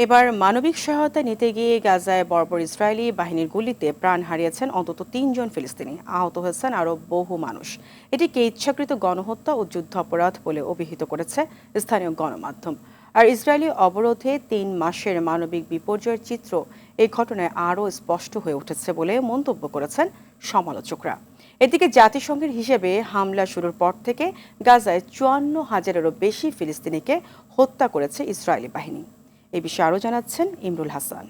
এবার মানবিক সহায়তা নিতে গিয়ে গাজায় বর্বর ইসরায়েলি বাহিনীর গুলিতে প্রাণ হারিয়েছেন অন্তত ৩ জন ফিলিস্তিনি, আহত হয়েছেন আরও বহু মানুষ। এটিকে ইচ্ছাকৃত গণহত্যা ও যুদ্ধাপরাধ বলে অভিহিত করেছে স্থানীয় গণমাধ্যম। আর ইসরায়েলি অবরোধে ৩ মাসের মানবিক বিপর্যয়ের চিত্র এই ঘটনায় আরও স্পষ্ট হয়ে উঠেছে বলে মন্তব্য করেছেন সমালোচকরা। এদিকে জাতিসংঘের হিসেবে হামলা শুরুর পর থেকে গাজায় ৫৪,০০০-এরও বেশি ফিলিস্তিনিকে হত্যা করেছে ইসরায়েলি বাহিনী। এই বিষয়ে আরও জানাচ্ছেন ইমরুল হাসান।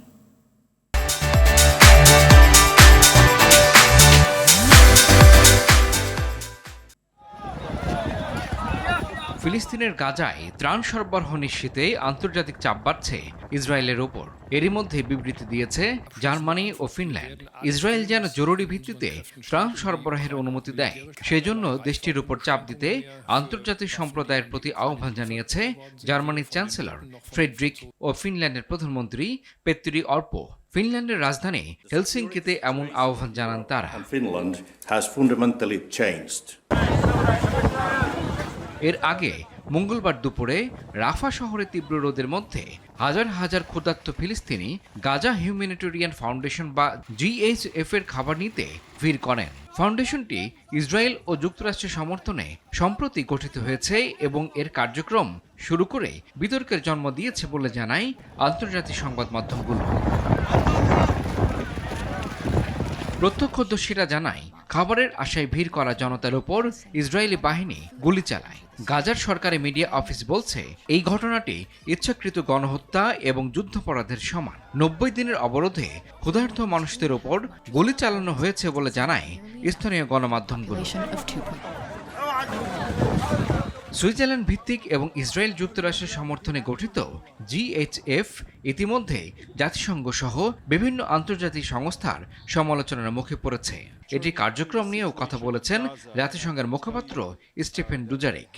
ফিলিস্তিনের গাজায় ত্রাণ সরবরাহ নিশ্চিতে আন্তর্জাতিক চাপ বাড়ছে ইসরায়েলের ওপর। এরই মধ্যে বিবৃতি দিয়েছে জার্মানি ও ফিনল্যান্ড। ইসরায়েল যেন জরুরি ভিত্তিতে ত্রাণ সরবরাহের অনুমতি দেয়, সেজন্য দেশটির উপর চাপ দিতে আন্তর্জাতিক সম্প্রদায়ের প্রতি আহ্বান জানিয়েছে জার্মানির চ্যান্সেলর ফ্রেডরিক ও ফিনল্যান্ডের প্রধানমন্ত্রী পেত্রি অর্পো। ফিনল্যান্ডের রাজধানী হেলসিঙ্কিতে এমন আহ্বান জানান তারা। এর আগে মঙ্গলবার দুপুরে রাফা শহরে তীব্র রোদের মধ্যে হাজার হাজার ক্ষুধার্ত ফিলিস্তিনি গাজা হিউম্যানিটেরিয়ান ফাউন্ডেশন বা GHF এর খাবার নিতে ভিড় করেন। ফাউন্ডেশনটি ইসরায়েল ও যুক্তরাষ্ট্রের সমর্থনে সম্প্রতি গঠিত হয়েছে এবং এর কার্যক্রম শুরু করে বিতর্কের জন্ম দিয়েছে বলে জানায় আন্তর্জাতিক সংবাদ মাধ্যমগুলো। প্রত্যক্ষদর্শীরা জানায়, খাবারের আশায় ভিড় করা জনতার উপর ইসরায়েলি বাহিনী গুলি চালায়। গাজার সরকারি মিডিয়া অফিস বলছে, এই ঘটনাটি ইচ্ছাকৃত গণহত্যা এবং যুদ্ধাপরাধের সমান। ৯০ দিনের অবরোধে ক্ষুধার্ত মানুষদের উপর গুলি চালানো হয়েছে বলে জানায় স্থানীয় গণমাধ্যমগুলো। সুইজারল্যান্ড ভিত্তিক এবং ইসরায়েল যুক্তরাষ্ট্রের সমর্থনে গঠিত GHF ইতিমধ্যে জাতিসংঘ সহ বিভিন্ন আন্তর্জাতিক সংস্থার সমালোচনার মুখে পড়েছে। এটি কার্যক্রম নিয়েও কথা বলেছেন জাতিসংঘের মুখপাত্র স্টিফেন ডুজারিক।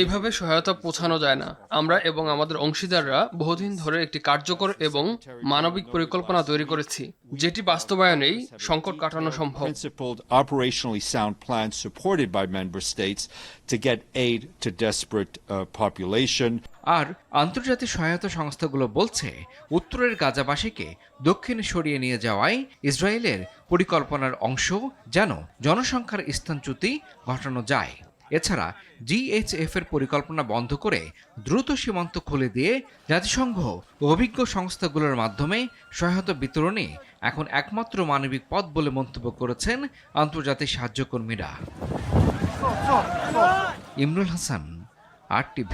এইভাবে সহায়তা পৌঁছানো যায় না। আমরা এবং আমাদের অংশীদাররা বহুদিন ধরে একটি কার্যকর এবং মানবিক পরিকল্পনা তৈরি করেছি, যেটি বাস্তবায়নেই সংকট কাটানো সম্ভব। sound plans supported by member states to get aid to desperate population. আর আন্তর্জাতিক সহায়তা সংস্থাগুলো বলছে, উত্তরের গাজাবাসীকে দক্ষিণে সরিয়ে নিয়ে যাওয়াই ইসরায়েলের পরিকল্পনার অংশ, যেন জনসংখ্যার স্থানচ্যুতি ঘটানো যায়। এছাড়া GHF এর পরিকল্পনা বন্ধ করে দ্রুত সীমান্ত খুলে দিয়ে জাতিসংঘ ও অভিজ্ঞ সংস্থাগুলোর মাধ্যমে সহায়তা বিতরণে এখন একমাত্র মানবিক পথ বলে মন্তব্য করেছেন আন্তর্জাতিক সাহায্যকর্মীরা। ইমরুল হাসান, RTV।